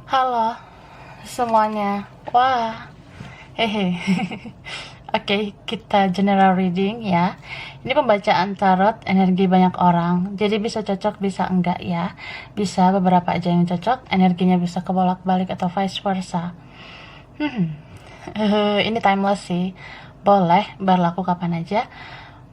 Halo semuanya. Wah, hehe. Oke, kita general reading ya. Ini pembacaan tarot energi banyak orang. Jadi bisa cocok, bisa enggak ya. Bisa beberapa aja yang cocok, energinya bisa kebolak-balik atau vice versa. Ini timeless sih. Boleh berlaku kapan aja.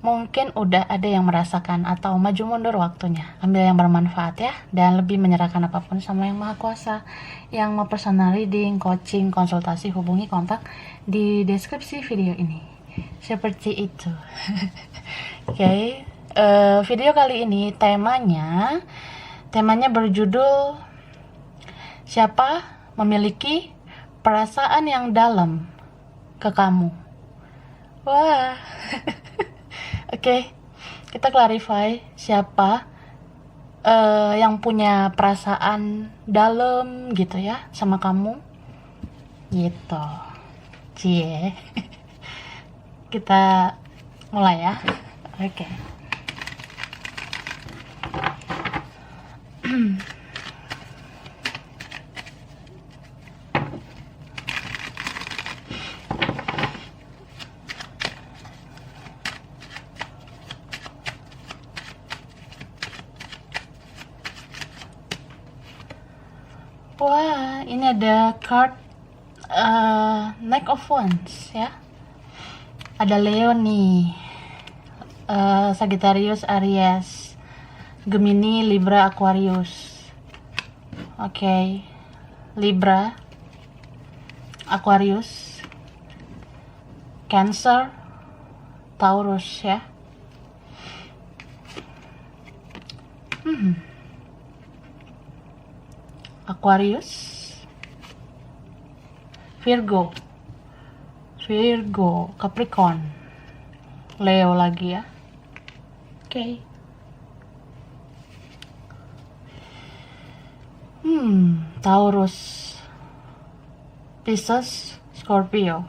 Mungkin udah ada yang merasakan atau maju mundur waktunya. Ambil yang bermanfaat ya, dan lebih menyerahkan apapun sama yang maha kuasa. Yang mau personal reading, coaching, konsultasi, hubungi kontak di deskripsi video ini. Seperti itu. Oke, video kali ini temanya berjudul siapa memiliki perasaan yang dalam ke kamu. Wah. Oke, kita clarify siapa yang punya perasaan dalam gitu ya sama kamu gitu. Cie. Kita mulai ya. Oke. Wah, ini ada card Knight of Wands ya. Ada Leo nih, Sagittarius, Aries, Gemini, Libra, Aquarius. Oke, Libra, Aquarius, Cancer, Taurus ya. Aquarius, Virgo, Capricorn, Leo lagi ya. Oke. Taurus, Pisces, Scorpio.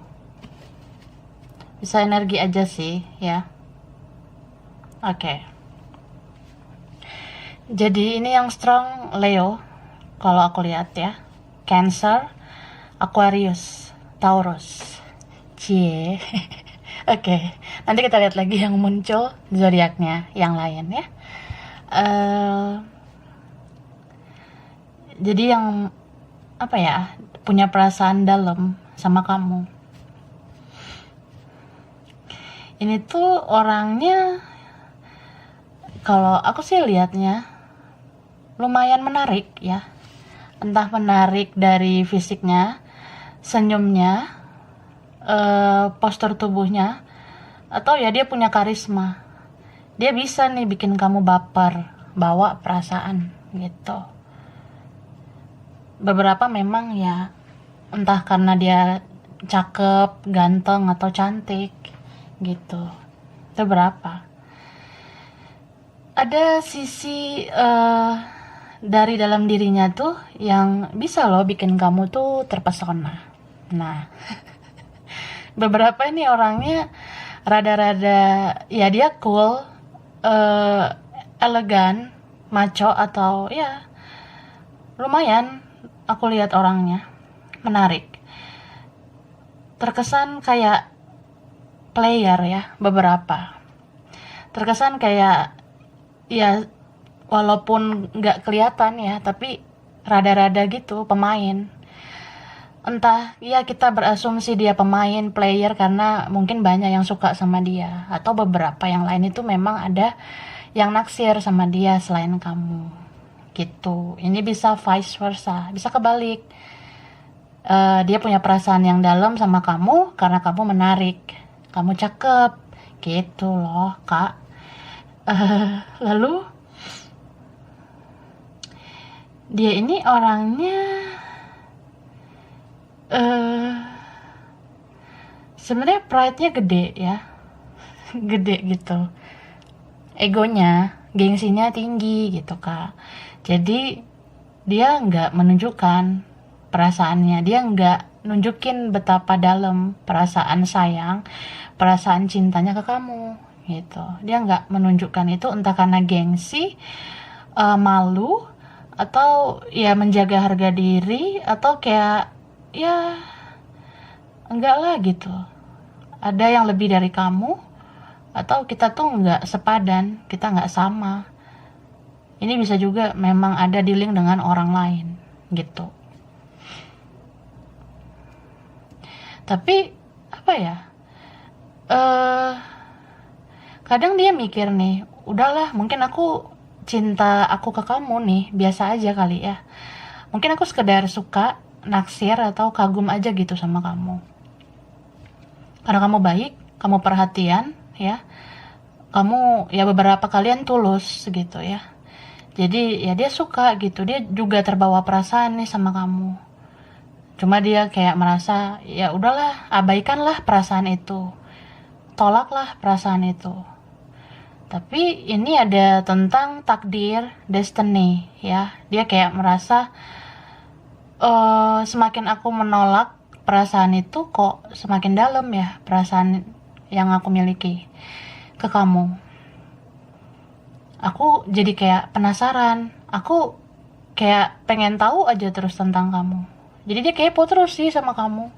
Bisa energi aja sih ya. Oke. Jadi ini yang strong Leo kalau aku lihat ya. Cancer, Aquarius, Taurus. Cie. Oke, nanti kita lihat lagi yang muncul zodiaknya yang lain ya. Jadi yang apa ya, punya perasaan dalam sama kamu. Ini tuh orangnya kalau aku sih lihatnya lumayan menarik ya. Entah menarik dari fisiknya, senyumnya, postur tubuhnya, atau ya dia punya karisma. Dia bisa nih bikin kamu baper, bawa perasaan gitu. Beberapa memang ya, entah karena dia cakep, ganteng, atau cantik gitu. Itu berapa. Ada sisi dari dalam dirinya tuh yang bisa loh bikin kamu tuh terpesona. Nah, beberapa ini orangnya rada-rada ya dia cool, elegan, maco, atau ya lumayan aku lihat orangnya menarik. Terkesan kayak player ya, beberapa. Terkesan kayak ya walaupun nggak kelihatan ya, tapi rada-rada gitu pemain. Entah ya kita berasumsi dia pemain player karena mungkin banyak yang suka sama dia, atau beberapa yang lain itu memang ada yang naksir sama dia selain kamu gitu. Ini bisa vice versa, bisa kebalik. Dia punya perasaan yang dalam sama kamu karena kamu menarik, kamu cakep gitu loh kak. Lalu dia ini orangnya sebenarnya pride-nya gede ya. Gede gitu, egonya, gengsinya tinggi gitu kak. Jadi dia nggak menunjukkan perasaannya, dia nggak nunjukin betapa dalam perasaan sayang, perasaan cintanya ke kamu gitu. Dia nggak menunjukkan itu, entah karena gengsi, malu, atau ya menjaga harga diri, atau kayak ya enggak lah gitu, ada yang lebih dari kamu, atau kita tuh nggak sepadan, kita nggak sama. Ini bisa juga memang ada dealing dengan orang lain gitu. Tapi apa ya, eh kadang dia mikir nih, udahlah mungkin cinta aku ke kamu nih biasa aja kali ya, mungkin aku sekedar suka, naksir, atau kagum aja gitu sama kamu, karena kamu baik, kamu perhatian ya, kamu ya beberapa kalian tulus gitu ya. Jadi ya dia suka gitu, dia juga terbawa perasaan nih sama kamu. Cuma dia kayak merasa ya udahlah, abaikanlah perasaan itu, tolaklah perasaan itu. Tapi ini ada tentang takdir, destiny ya. Dia kayak merasa semakin aku menolak perasaan itu, kok semakin dalam ya perasaan yang aku miliki ke kamu. Aku jadi kayak penasaran, aku kayak pengen tahu aja terus tentang kamu. Jadi dia kepo terus sih sama kamu.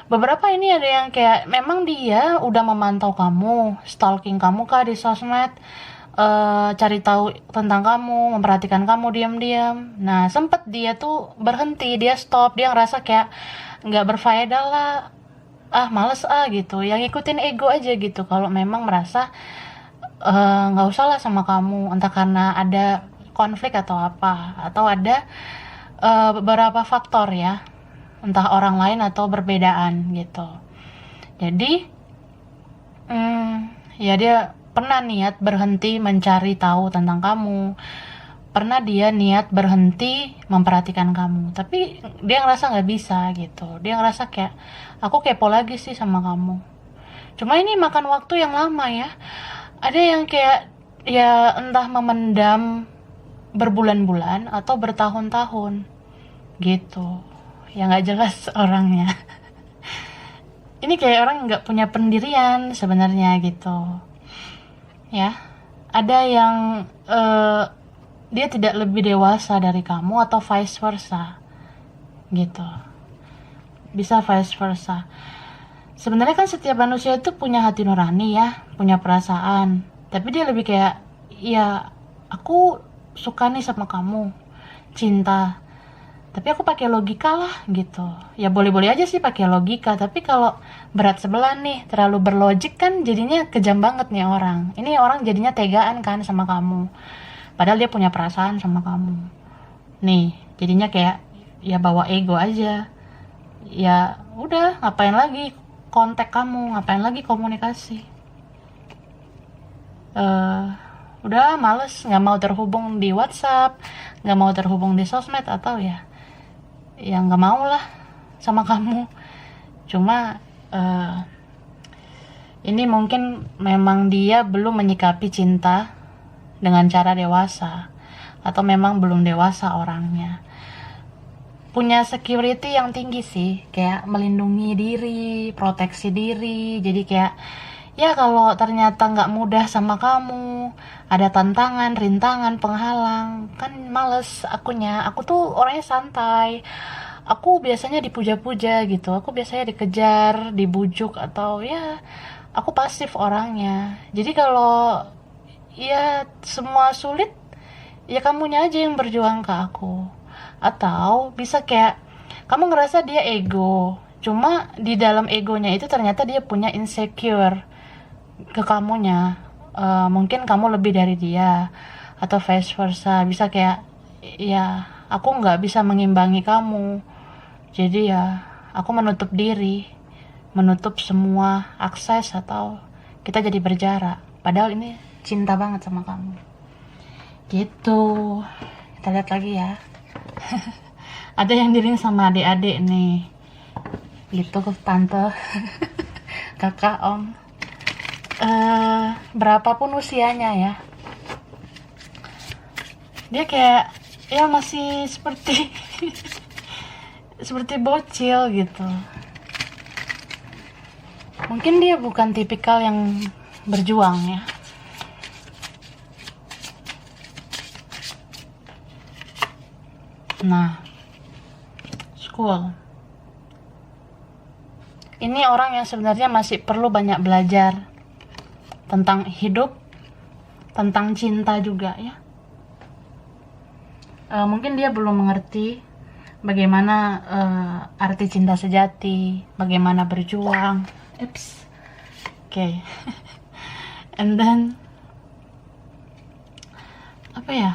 Beberapa ini ada yang kayak memang dia udah memantau kamu, stalking kamu kah di sosmed, cari tahu tentang kamu, memperhatikan kamu diam-diam. Nah sempet dia tuh berhenti, dia stop, dia ngerasa kayak nggak berfaedah lah, males gitu, yang ngikutin ego aja gitu. Kalau memang merasa nggak usah lah sama kamu, entah karena ada konflik atau apa, atau ada beberapa faktor ya, entah orang lain atau berbedaan gitu. Jadi ya dia pernah niat berhenti mencari tahu tentang kamu, pernah dia niat berhenti memperhatikan kamu, tapi dia ngerasa nggak bisa gitu. Dia ngerasa kayak aku kepo lagi sih sama kamu. Cuma ini makan waktu yang lama ya. Ada yang kayak ya entah memendam berbulan-bulan atau bertahun-tahun gitu, ya nggak jelas orangnya. Ini kayak orang nggak punya pendirian sebenarnya gitu ya. Ada yang dia tidak lebih dewasa dari kamu, atau vice versa gitu, bisa vice versa. Sebenarnya kan setiap manusia itu punya hati nurani ya, punya perasaan, tapi dia lebih kayak ya aku suka nih sama kamu, cinta, tapi aku pakai logika lah gitu. Ya boleh-boleh aja sih pakai logika, tapi kalau berat sebelah nih, terlalu berlogik kan jadinya kejam banget nih orang. Ini orang jadinya tegaan kan sama kamu, padahal dia punya perasaan sama kamu. Nih jadinya kayak ya bawa ego aja. Ya udah, ngapain lagi kontak kamu, ngapain lagi komunikasi. Udah males, nggak mau terhubung di WhatsApp, nggak mau terhubung di sosmed, atau ya nggak mau lah sama kamu. Cuma ini mungkin memang dia belum menyikapi cinta dengan cara dewasa, atau memang belum dewasa orangnya. Punya security yang tinggi sih, kayak melindungi diri, proteksi diri. Jadi kayak ya kalau ternyata nggak mudah sama kamu, ada tantangan, rintangan, penghalang, kan males akunya. Aku tuh orangnya santai, aku biasanya dipuja-puja gitu, aku biasanya dikejar, dibujuk, atau ya aku pasif orangnya. Jadi kalau ya semua sulit, ya kamunya aja yang berjuang ke aku. Atau bisa kayak kamu ngerasa dia ego, cuma di dalam egonya itu ternyata dia punya insecure ke kamunya. Mungkin kamu lebih dari dia, atau vice versa. Bisa kayak ya aku nggak bisa mengimbangi kamu, jadi ya aku menutup diri, menutup semua akses, atau kita jadi berjarak, padahal ini cinta banget sama kamu gitu. Kita lihat lagi ya. Ada yang dealing sama adik-adik nih gitu, ke tante, kakak, om, berapapun usianya ya, dia kayak ya masih seperti seperti bocil gitu. Mungkin dia bukan tipikal yang berjuang ya. Nah, school. Ini orang yang sebenarnya masih perlu banyak belajar tentang hidup, tentang cinta juga ya. Mungkin dia belum mengerti bagaimana arti cinta sejati, bagaimana berjuang. Okay. And then apa ya?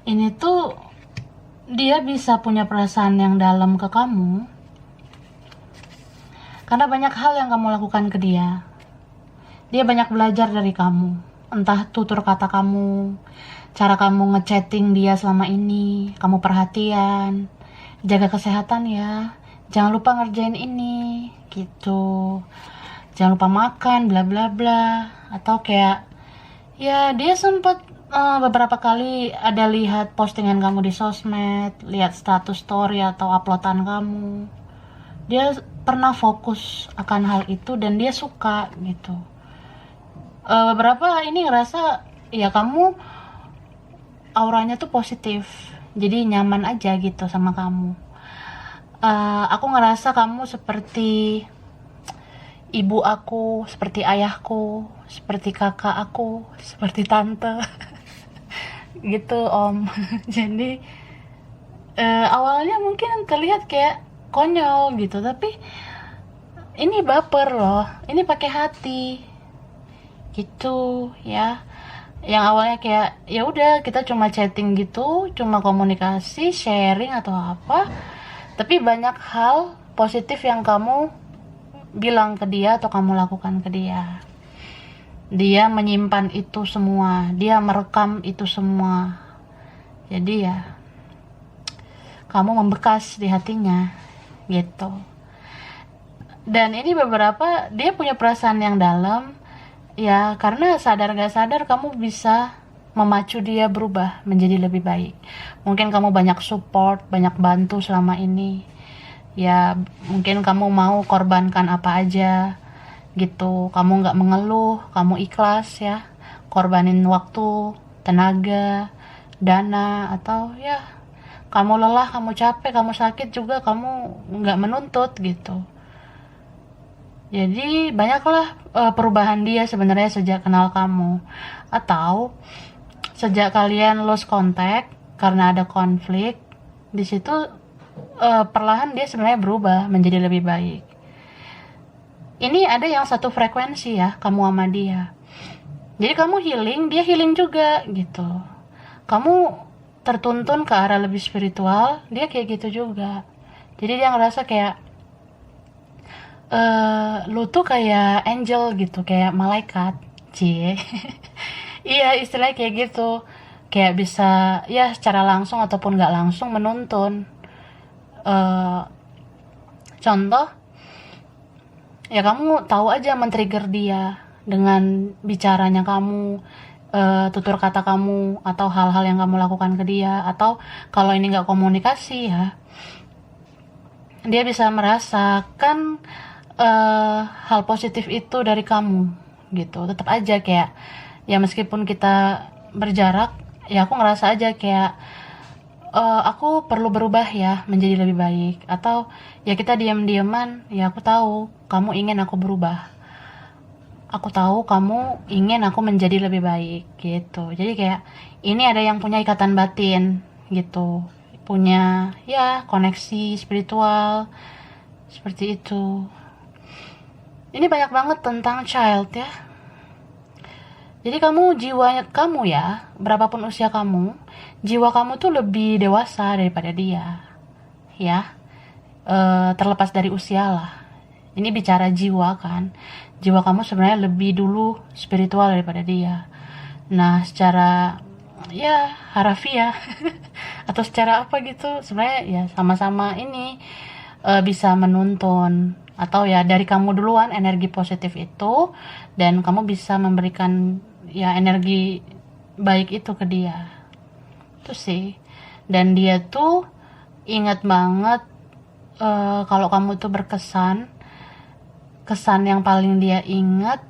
Ini tuh dia bisa punya perasaan yang dalam ke kamu karena banyak hal yang kamu lakukan ke dia. Dia banyak belajar dari kamu, entah tutur kata kamu, cara kamu ngechatting dia selama ini, kamu perhatian, jaga kesehatan ya, jangan lupa ngerjain ini, gitu, jangan lupa makan, bla bla bla. Atau kayak, ya dia sempat beberapa kali ada lihat postingan kamu di sosmed, lihat status story atau uploadan kamu. Dia pernah fokus akan hal itu dan dia suka gitu. Beberapa ini ngerasa ya kamu auranya tuh positif, jadi nyaman aja gitu sama kamu. Aku ngerasa kamu seperti ibu aku, seperti ayahku, seperti kakak aku, seperti tante gitu om. Jadi awalnya mungkin terlihat kayak konyol gitu, tapi ini baper loh, ini pakai hati gitu ya. Yang awalnya kayak ya udah kita cuma chatting gitu, cuma komunikasi, sharing atau apa, tapi banyak hal positif yang kamu bilang ke dia atau kamu lakukan ke dia. Dia menyimpan itu semua, dia merekam itu semua. Jadi ya kamu membekas di hatinya gitu. Dan ini beberapa dia punya perasaan yang dalam ya, karena sadar gak sadar kamu bisa memacu dia berubah menjadi lebih baik. Mungkin kamu banyak support, banyak bantu selama ini ya, mungkin kamu mau korbankan apa aja gitu, kamu gak mengeluh, kamu ikhlas ya, korbanin waktu, tenaga, dana, atau ya kamu lelah, kamu capek, kamu sakit juga kamu gak menuntut gitu. Jadi banyaklah perubahan dia sebenarnya sejak kenal kamu, atau sejak kalian lost contact karena ada konflik. Di situ perlahan dia sebenarnya berubah menjadi lebih baik. Ini ada yang satu frekuensi ya, kamu sama dia. Jadi kamu healing, dia healing juga gitu. Kamu tertuntun ke arah lebih spiritual, dia kayak gitu juga. Jadi dia ngerasa kayak lu tuh kayak angel gitu, kayak malaikat, cie. Iya, istilahnya kayak gitu, kayak bisa ya secara langsung ataupun nggak langsung menuntun. Contoh, ya kamu tahu aja men-trigger dia dengan bicaranya kamu, tutur kata kamu, atau hal-hal yang kamu lakukan ke dia. Atau kalau ini nggak komunikasi ya, dia bisa merasakan hal positif itu dari kamu gitu. Tetap aja kayak ya meskipun kita berjarak, ya aku ngerasa aja kayak aku perlu berubah ya menjadi lebih baik. Atau ya kita diam-diaman, ya aku tahu kamu ingin aku berubah, aku tahu kamu ingin aku menjadi lebih baik gitu. Jadi kayak ini ada yang punya ikatan batin gitu, punya ya koneksi spiritual seperti itu. Ini banyak banget tentang child ya. Jadi kamu, jiwa kamu ya, berapapun usia kamu, jiwa kamu tuh lebih dewasa daripada dia ya. Terlepas dari usia lah, ini bicara jiwa kan, jiwa kamu sebenarnya lebih dulu spiritual daripada dia. Nah secara ya harafiah atau secara apa gitu, sebenarnya ya sama-sama ini bisa menuntun. Atau ya dari kamu duluan energi positif itu, dan kamu bisa memberikan ya energi baik itu ke dia. Itu sih. Dan dia tuh ingat banget kalau kamu tuh berkesan, kesan yang paling dia ingat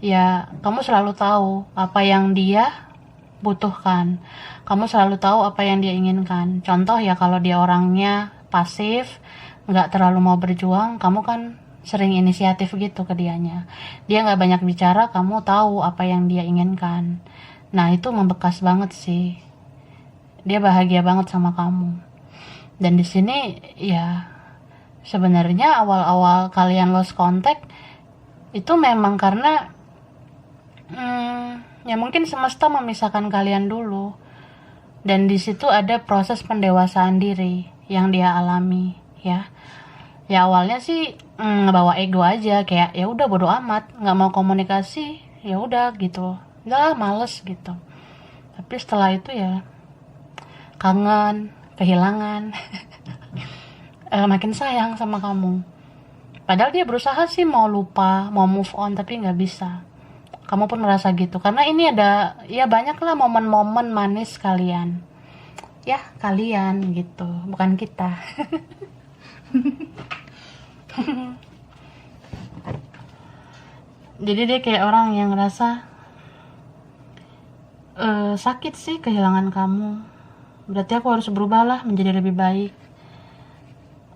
ya kamu selalu tahu apa yang dia butuhkan. Kamu selalu tahu apa yang dia inginkan. Contoh ya, kalau dia orangnya pasif, nggak terlalu mau berjuang, kamu kan sering inisiatif gitu ke dianya. Dia nggak banyak bicara, kamu tahu apa yang dia inginkan. Nah, itu membekas banget sih. Dia bahagia banget sama kamu. Dan di sini ya sebenarnya awal-awal kalian lost contact itu memang karena ya mungkin semesta memisahkan kalian dulu, dan di situ ada proses pendewasaan diri yang dia alami ya. Ya awalnya sih ngebawa ego aja, kayak ya udah bodo amat, nggak mau komunikasi, ya udah gitu, udah males gitu. Tapi setelah itu ya kangen, kehilangan, makin sayang sama kamu. Padahal dia berusaha sih mau lupa, mau move on, tapi nggak bisa. Kamu pun merasa gitu, karena ini ada ya banyak lah momen-momen manis kalian. Ya kalian gitu, bukan kita. Jadi dia kayak orang yang ngerasa sakit sih kehilangan kamu. Berarti aku harus berubah lah menjadi lebih baik.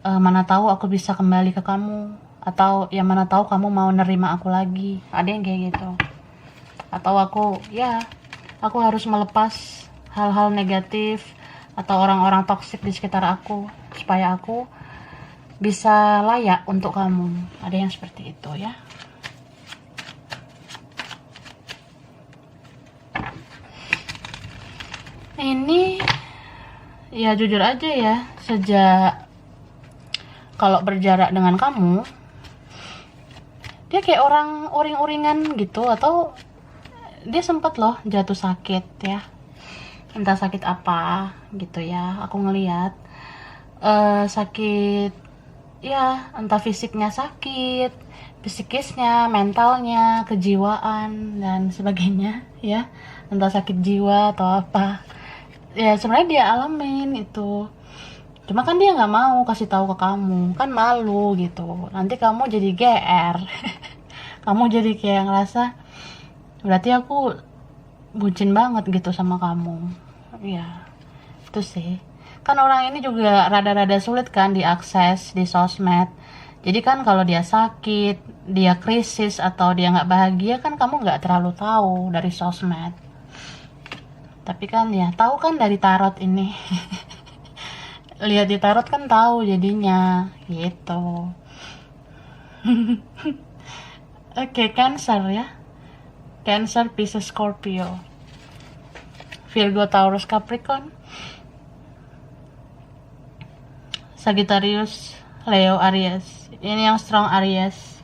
Mana tahu aku bisa kembali ke kamu, atau ya mana tahu kamu mau nerima aku lagi. Ada yang kayak gitu. Atau aku harus melepas hal-hal negatif atau orang-orang toksik di sekitar aku supaya aku bisa layak untuk kamu. Ada yang seperti itu ya. Ini ya jujur aja ya, sejak kalau berjarak dengan kamu, dia kayak orang uring-uringan gitu, atau dia sempat loh jatuh sakit ya, entah sakit apa gitu ya. Aku ngeliat sakit ya, entah fisiknya sakit, psikisnya, mentalnya, kejiwaan dan sebagainya ya, entah sakit jiwa atau apa ya, sebenarnya dia alamin itu. Cuma kan dia nggak mau kasih tahu ke kamu, kan malu gitu, nanti kamu jadi GR. Kamu jadi kayak ngerasa berarti aku bucin banget gitu sama kamu ya. Itu sih, kan orang ini juga rada-rada sulit kan diakses di sosmed. Jadi kan kalau dia sakit, dia krisis, atau dia nggak bahagia, kan kamu nggak terlalu tahu dari sosmed. Tapi kan ya tahu kan dari tarot ini. Lihat di tarot kan tahu jadinya gitu. Oke, Cancer ya. Cancer, Pisces, Scorpio, Virgo, Taurus, Capricorn, Sagittarius, Leo, Aries. Ini yang strong Aries.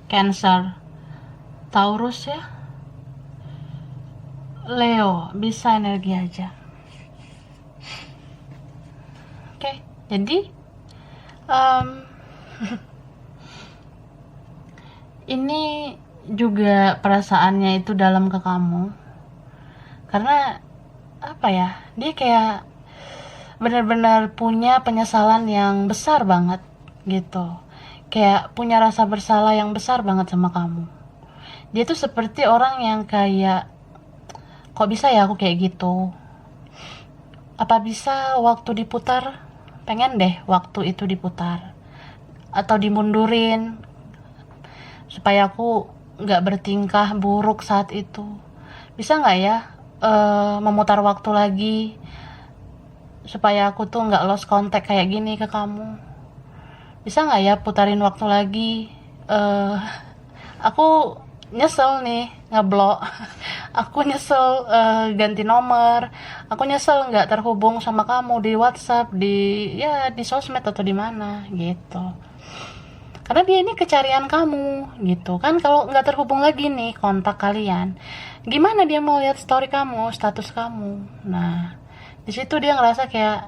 Cancer, Taurus ya. Leo, bisa energi aja. Oke, jadi ini juga perasaannya itu dalam ke kamu, karena apa ya, dia kayak benar-benar punya penyesalan yang besar banget gitu, kayak punya rasa bersalah yang besar banget sama kamu. Dia tuh seperti orang yang kayak, kok bisa ya aku kayak gitu, apa bisa waktu diputar, pengen deh waktu itu diputar atau dimundurin supaya aku nggak bertingkah buruk saat itu. Bisa nggak ya memutar waktu lagi supaya aku tuh nggak lost contact kayak gini ke kamu. Bisa nggak ya putarin waktu lagi. Aku nyesel nih ngeblok. Aku nyesel ganti nomor. Aku nyesel nggak terhubung sama kamu di WhatsApp, di sosmed atau di mana gitu. Karena dia ini kecarian kamu gitu kan. Kalau nggak terhubung lagi nih kontak kalian, gimana dia mau lihat story kamu, status kamu. Nah, di situ dia ngerasa kayak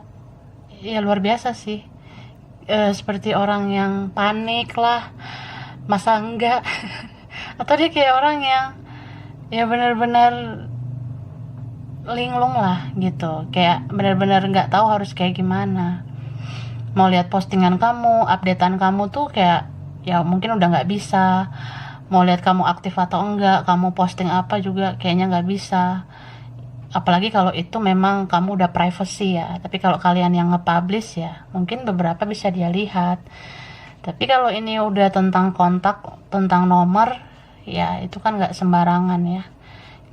ya luar biasa sih. Seperti orang yang panik lah, masa enggak. Atau dia kayak orang yang ya benar-benar linglung lah gitu, kayak benar-benar nggak tahu harus kayak gimana. Mau lihat postingan kamu, updatean kamu tuh kayak ya mungkin udah nggak bisa. Mau lihat kamu aktif atau enggak, kamu posting apa juga kayaknya nggak bisa. apalagi kalau itu memang kamu udah privacy ya. Tapi kalau kalian yang nge-publish ya mungkin beberapa bisa dia lihat. Tapi kalau ini udah tentang kontak, tentang nomor, ya itu kan nggak sembarangan ya.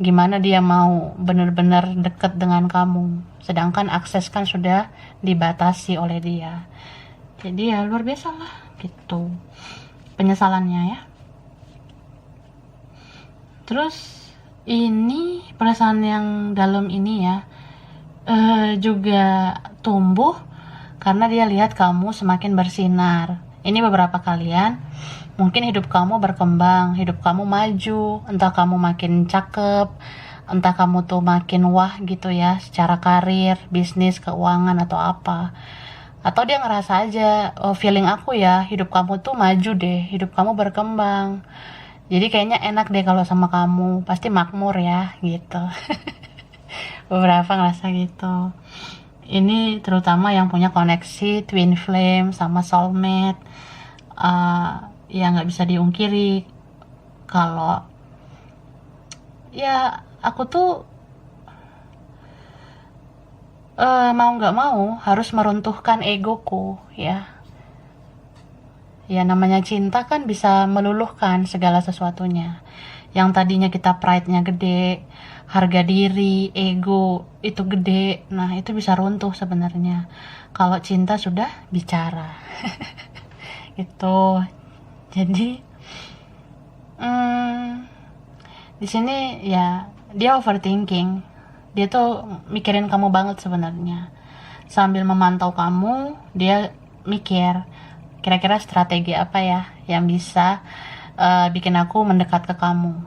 Gimana dia mau benar-benar deket dengan kamu, sedangkan akses kan sudah dibatasi oleh dia. Jadi ya luar biasa lah gitu penyesalannya ya. Terus ini perasaan yang dalam ini ya juga tumbuh karena dia lihat kamu semakin bersinar. Ini beberapa kalian mungkin hidup kamu berkembang, hidup kamu maju, entah kamu makin cakep, entah kamu tuh makin wah gitu ya secara karir, bisnis, keuangan atau apa. Atau dia ngerasa aja, oh feeling aku ya hidup kamu tuh maju deh, hidup kamu berkembang. Jadi kayaknya enak deh kalau sama kamu, pasti makmur ya gitu. Beberapa ngerasa gitu. Ini terutama yang punya koneksi twin flame sama soulmate. Ya nggak bisa diungkiri kalau ya aku tuh mau nggak mau harus meruntuhkan egoku ya. Ya namanya cinta kan bisa meluluhkan segala sesuatunya. Yang tadinya kita pride-nya gede, harga diri, ego itu gede. Nah, itu bisa runtuh sebenarnya kalau cinta sudah bicara. Gitu. Jadi di sini ya dia overthinking. Dia tuh mikirin kamu banget sebenarnya. Sambil memantau kamu, dia mikir kira-kira strategi apa ya yang bisa bikin aku mendekat ke kamu.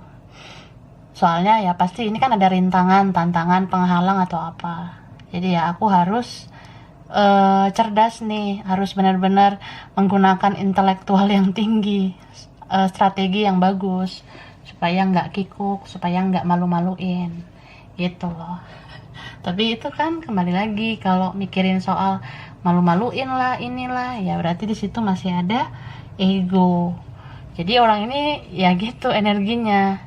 Soalnya ya pasti ini kan ada rintangan, tantangan, penghalang atau apa. Jadi ya aku harus cerdas nih, harus benar-benar menggunakan intelektual yang tinggi, strategi yang bagus, supaya nggak kikuk, supaya nggak malu-maluin, gitu loh. Tapi itu kan kembali lagi kalau mikirin soal malu-maluin lah, inilah, ya berarti di situ masih ada ego. Jadi orang ini ya gitu energinya.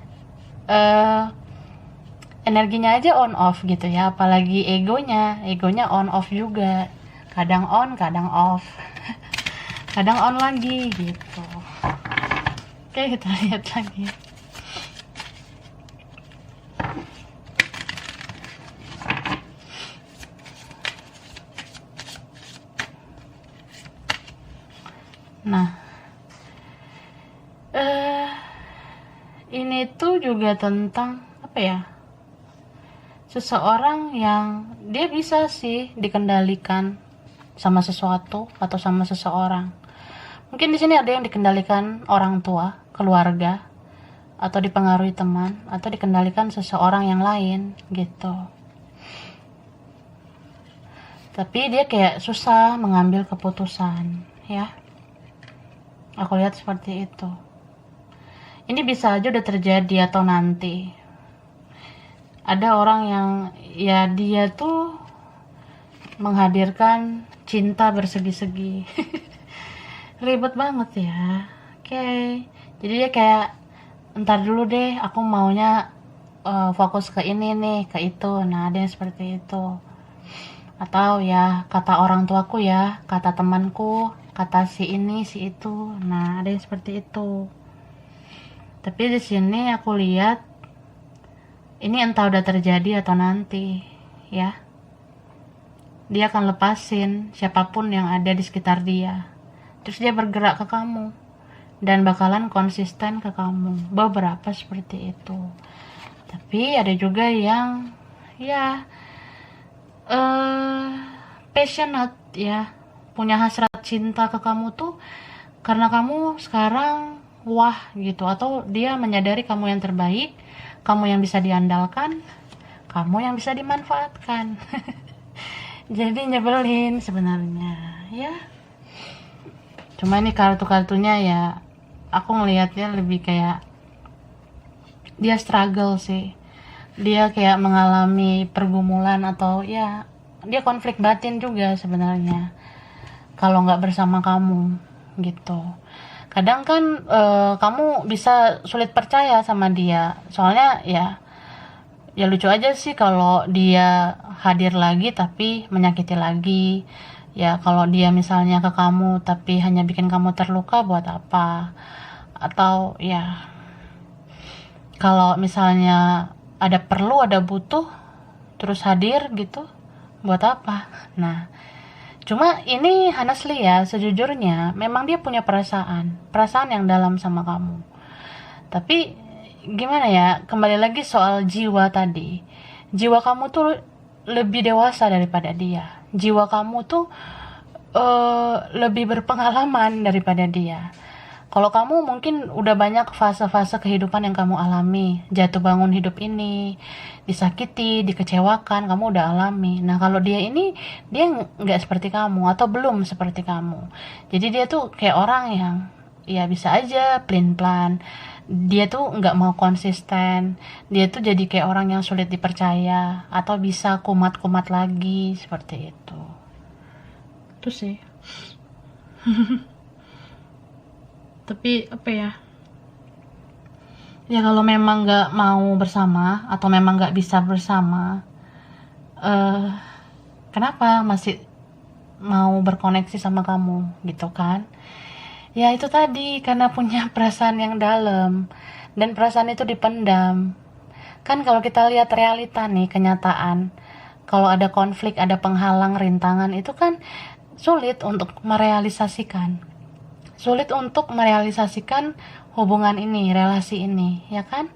Energinya aja on off gitu ya, apalagi egonya on off juga, kadang on kadang off. Kadang on lagi gitu. Oke, kita lihat lagi. Nah ini tuh juga tentang apa ya, seseorang yang dia bisa sih dikendalikan sama sesuatu atau sama seseorang. Mungkin di sini ada yang dikendalikan orang tua, keluarga, atau dipengaruhi teman, atau dikendalikan seseorang yang lain gitu. Tapi dia kayak susah mengambil keputusan ya. Aku lihat seperti itu. Ini bisa aja udah terjadi atau nanti. Ada orang yang ya dia tuh menghadirkan cinta bersegi-segi. Ribet banget ya. Oke. Jadi dia kayak entar dulu deh, aku maunya fokus ke ini nih, ke itu. Nah, ada yang seperti itu. Atau ya kata orang tuaku ya, kata temanku, kata si ini, si itu. Nah, ada yang seperti itu. Tapi di sini aku lihat ini entah udah terjadi atau nanti, ya. Dia akan lepasin siapapun yang ada di sekitar dia. Terus dia bergerak ke kamu dan bakalan konsisten ke kamu. Beberapa seperti itu. Tapi ada juga yang ya passionate ya, punya hasrat cinta ke kamu tuh karena kamu sekarang wah gitu, atau dia menyadari kamu yang terbaik, kamu yang bisa diandalkan, kamu yang bisa dimanfaatkan. Jadi nyebelin sebenarnya ya. Cuma ini kartu-kartunya ya aku ngelihatnya lebih kayak dia struggle sih. Dia kayak mengalami pergumulan atau ya dia konflik batin juga sebenarnya kalau nggak bersama kamu gitu. Kadang kan kamu bisa sulit percaya sama dia, soalnya ya ya lucu aja sih kalau dia hadir lagi tapi menyakiti lagi. Ya kalau dia misalnya ke kamu tapi hanya bikin kamu terluka, buat apa? Atau ya kalau misalnya ada perlu, ada butuh, terus hadir gitu, buat apa? Nah, cuma ini honestly ya, sejujurnya memang dia punya perasaan yang dalam sama kamu. Tapi gimana ya, kembali lagi soal jiwa tadi. Jiwa kamu tuh lebih dewasa daripada dia. Jiwa kamu tuh lebih berpengalaman daripada dia. Kalau kamu mungkin udah banyak fase-fase kehidupan yang kamu alami, jatuh bangun hidup ini, disakiti, dikecewakan, kamu udah alami. Nah kalau dia ini, dia nggak seperti kamu atau belum seperti kamu. Jadi dia tuh kayak orang yang ya bisa aja plan-plan. Dia tuh nggak mau konsisten. Dia tuh jadi kayak orang yang sulit dipercaya atau bisa kumat-kumat lagi seperti itu. Itu sih. Tapi apa ya? Ya kalau memang nggak mau bersama atau memang nggak bisa bersama, eh kenapa masih mau berkoneksi sama kamu gitu kan? Ya itu tadi, karena punya perasaan yang dalam dan perasaan itu dipendam. Kan kalau kita lihat realita nih, kenyataan, kalau ada konflik, ada penghalang, rintangan, itu kan sulit untuk merealisasikan. Sulit untuk merealisasikan hubungan ini, relasi ini, ya kan?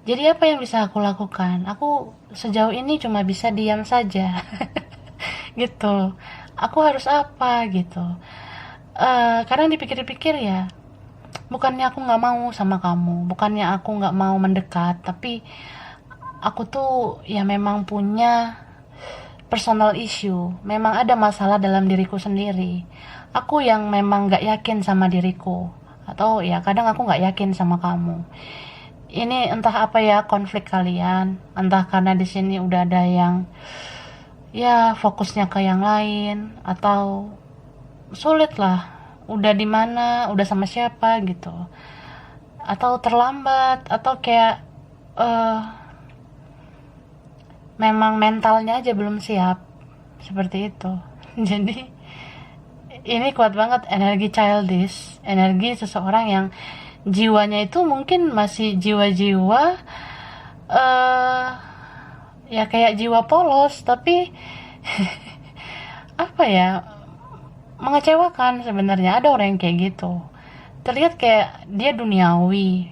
Jadi apa yang bisa aku lakukan? Aku sejauh ini cuma bisa diam saja. Gitu. Aku harus apa gitu. Kadang dipikir-pikir ya, bukannya aku nggak mau sama kamu, bukannya aku nggak mau mendekat, tapi aku tuh ya memang punya personal issue, memang ada masalah dalam diriku sendiri. Aku yang memang nggak yakin sama diriku, atau ya kadang aku nggak yakin sama kamu. Ini entah apa ya konflik kalian, entah karena di sini udah ada yang ya fokusnya ke yang lain, atau sulit lah, udah di mana, udah sama siapa gitu, atau terlambat, atau kayak eh memang mentalnya aja belum siap seperti itu. Jadi ini kuat banget energi childish, energi seseorang yang jiwanya itu mungkin masih jiwa-jiwa eh ya kayak jiwa polos, tapi apa ya, mengecewakan sebenarnya. Ada orang yang kayak gitu, terlihat kayak dia duniawi,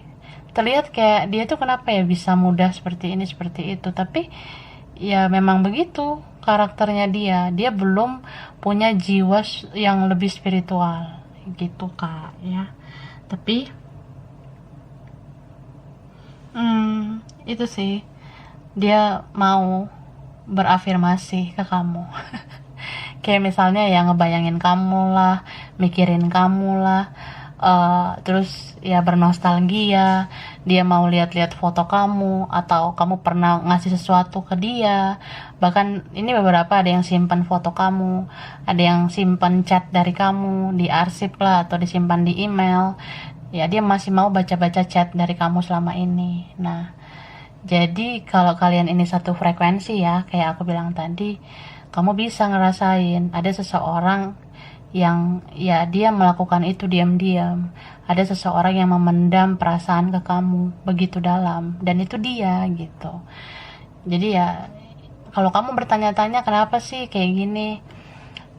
terlihat kayak dia tuh kenapa ya bisa mudah seperti ini seperti itu, tapi ya memang begitu karakternya dia belum punya jiwa yang lebih spiritual gitu kak ya. Tapi itu sih, dia mau berafirmasi ke kamu. Kayak misalnya ya ngebayangin kamu lah, mikirin kamu lah, terus ya bernostalgia, dia mau lihat-lihat foto kamu atau kamu pernah ngasih sesuatu ke dia. Bahkan ini beberapa ada yang simpan foto kamu, ada yang simpan chat dari kamu di arsip lah atau disimpan di email. Ya dia masih mau baca-baca chat dari kamu selama ini. Nah, jadi kalau kalian ini satu frekuensi ya, kayak aku bilang tadi, kamu bisa ngerasain ada seseorang yang ya dia melakukan itu diam-diam. Ada seseorang yang memendam perasaan ke kamu begitu dalam, dan itu dia gitu. Jadi ya kalau kamu bertanya-tanya kenapa sih kayak gini,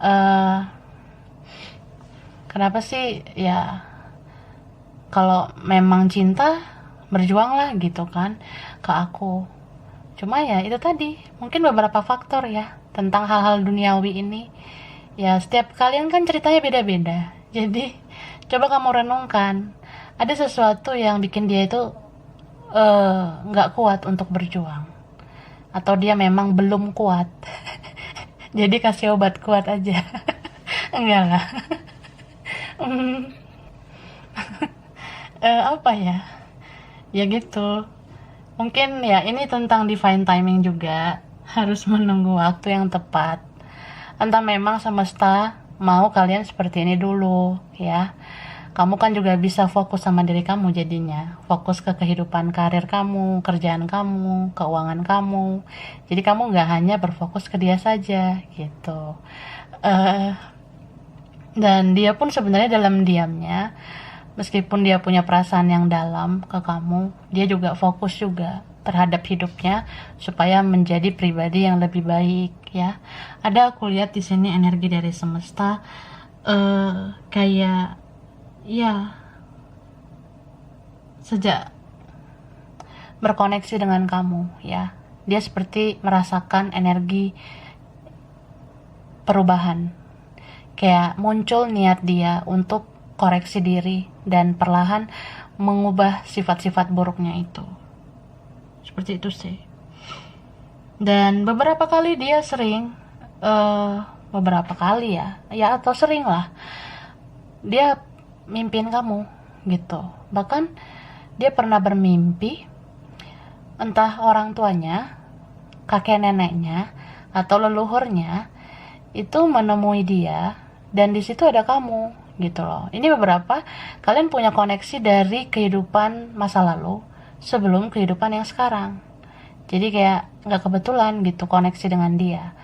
eh kenapa sih ya, kalau memang cinta berjuanglah gitu kan ke aku. Cuma ya itu tadi, mungkin beberapa faktor ya tentang hal-hal duniawi ini. Ya setiap kalian kan ceritanya beda-beda. Jadi coba kamu renungkan, ada sesuatu yang bikin dia itu nggak kuat untuk berjuang, atau dia memang belum kuat. Jadi kasih obat kuat aja. Enggak lah. Hmm, apa ya? Ya gitu. Mungkin ya ini tentang divine timing juga. Harus menunggu waktu yang tepat. Entah memang semesta mau kalian seperti ini dulu ya. kamu kan juga bisa fokus sama diri kamu jadinya. Fokus ke kehidupan karir kamu, kerjaan kamu, keuangan kamu. Jadi kamu nggak hanya berfokus ke dia saja gitu. Eh, dan dia pun sebenarnya dalam diamnya, meskipun dia punya perasaan yang dalam ke kamu, dia juga fokus juga terhadap hidupnya supaya menjadi pribadi yang lebih baik ya. Ada aku lihat di sini energi dari semesta, kayak ya sejak berkoneksi dengan kamu ya, dia seperti merasakan energi perubahan, kayak muncul niat dia untuk koreksi diri dan perlahan mengubah sifat-sifat buruknya itu. Seperti itu sih. Dan beberapa kali dia sering, beberapa kali ya atau sering lah, dia mimpin kamu gitu. Bahkan dia pernah bermimpi entah orang tuanya, kakek neneknya, atau leluhurnya itu menemui dia, dan di situ ada kamu gitu loh. Ini beberapa kalian punya koneksi dari kehidupan masa lalu sebelum kehidupan yang sekarang. Jadi kayak nggak kebetulan gitu koneksi dengan dia.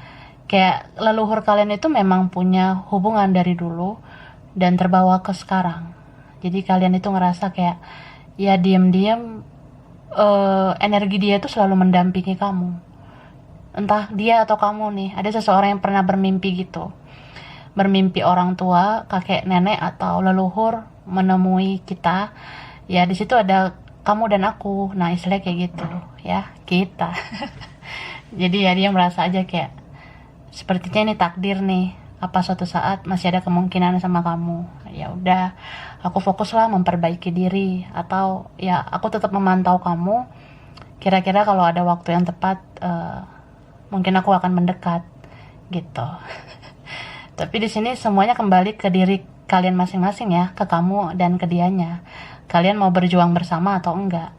Kayak leluhur kalian itu memang punya hubungan dari dulu dan terbawa ke sekarang. Jadi kalian itu ngerasa kayak ya diam-diam, energi dia itu selalu mendampingi kamu. Entah dia atau kamu nih, ada seseorang yang pernah bermimpi gitu. Bermimpi orang tua, kakek nenek atau leluhur menemui kita. Ya di situ ada kamu dan aku. Nah, istilahnya kayak gitu ya, kita. Jadi ya dia merasa aja kayak sepertinya ini takdir nih. Apa suatu saat masih ada kemungkinan sama kamu. Ya udah, aku fokuslah memperbaiki diri, atau ya aku tetap memantau kamu. Kira-kira kalau ada waktu yang tepat, mungkin aku akan mendekat gitu. Tapi di sini semuanya kembali ke diri kalian masing-masing ya, ke kamu dan ke dianya. Kalian mau berjuang bersama atau enggak?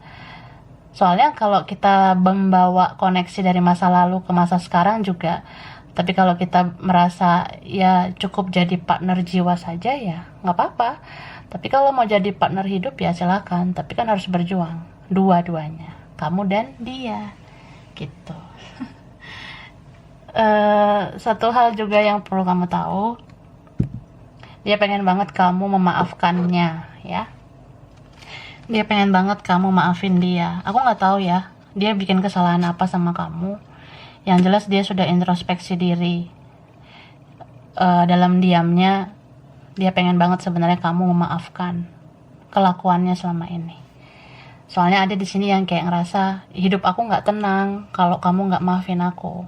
Soalnya kalau kita membawa koneksi dari masa lalu ke masa sekarang juga, tapi kalau kita merasa ya cukup jadi partner jiwa saja ya nggak apa-apa. Tapi kalau mau jadi partner hidup ya silakan. Tapi kan harus berjuang dua-duanya, kamu dan dia gitu. Satu hal juga yang perlu kamu tahu, dia pengen banget kamu memaafkannya ya. Dia pengen banget kamu maafin dia. Aku nggak tahu ya, dia bikin kesalahan apa sama kamu. Yang jelas dia sudah introspeksi diri. Dalam diamnya, dia pengen banget sebenarnya kamu memaafkan kelakuannya selama ini. Soalnya ada di sini yang kayak ngerasa hidup aku nggak tenang kalau kamu nggak maafin aku.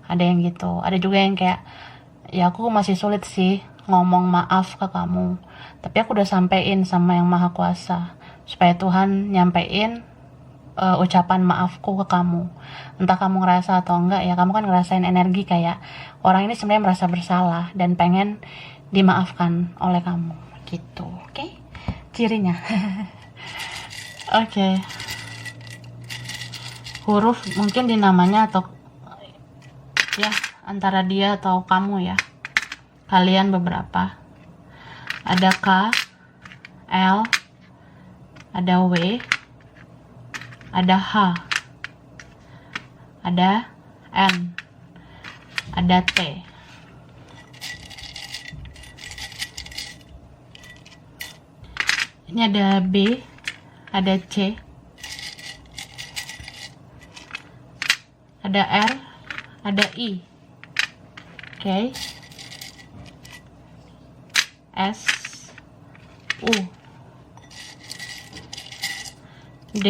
Ada yang gitu. Ada juga yang kayak ya aku masih sulit sih ngomong maaf ke kamu, tapi aku udah sampein sama yang maha kuasa supaya Tuhan nyampein ucapan maafku ke kamu. Entah kamu ngerasa atau enggak ya, kamu kan ngerasain energi kayak orang ini sebenarnya merasa bersalah dan pengen dimaafkan oleh kamu gitu. Oke? Cirinya. Oke. Huruf mungkin di namanya atau ya antara dia atau kamu ya, kalian beberapa. Ada K, L, ada W, ada H, ada N, ada T. Ini ada B, ada C, ada R, ada I. Oke. S, U, D,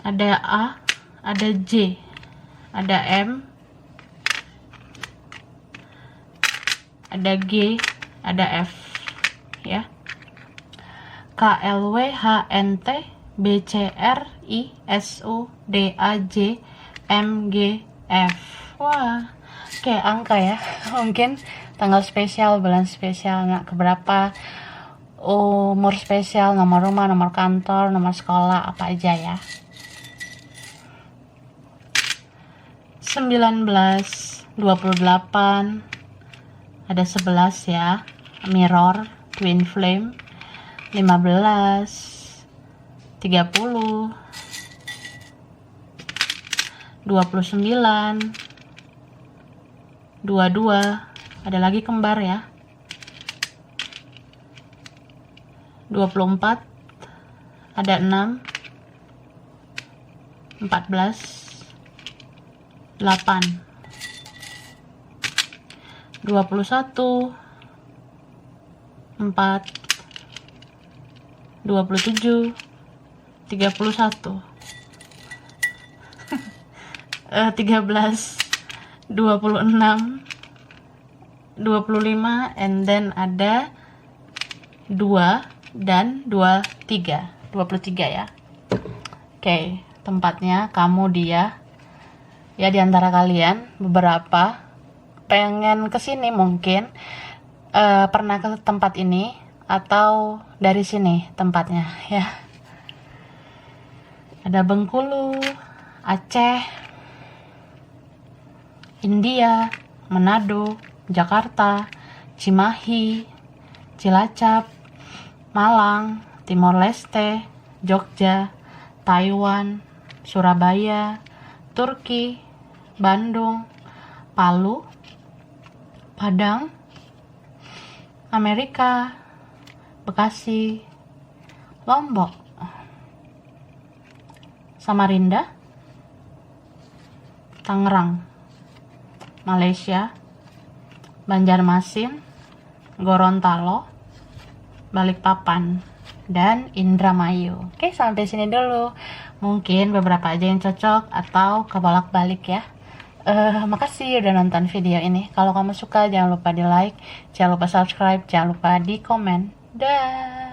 ada A, ada J, ada M, ada G, ada F ya. K, L, W, H, N, T, B, C, R, I, S, U, D, A, J, M, G, F. Wah, kayak angka ya. Mungkin tanggal spesial, bulan spesial, nggak keberapa, umur spesial, nomor rumah, nomor kantor, nomor sekolah, apa aja ya. 19, 28, ada 11 ya, mirror, twin flame, 15, 30, 29, 22, ada lagi kembar ya, 24, ada 6, 14, 8, 21, 4, 27, 31, 13, 26, 25, and then ada 2 dan 23 ya. Oke, tempatnya kamu dia ya, diantara kalian beberapa pengen kesini mungkin pernah ke tempat ini atau dari sini tempatnya ya. Ada Bengkulu, Aceh, India, Manado, Jakarta, Cimahi, Cilacap, Malang, Timor Leste, Jogja, Taiwan, Surabaya, Turki, Bandung, Palu, Padang, Amerika, Bekasi, Lombok, Samarinda, Tangerang, Malaysia, Banjarmasin, Gorontalo, Balikpapan, dan Indramayu. Oke, sampai sini dulu. Mungkin beberapa aja yang cocok atau kebolak-balik ya. Makasih udah nonton video ini. Kalau kamu suka jangan lupa di like, jangan lupa subscribe, jangan lupa di komen. Dah.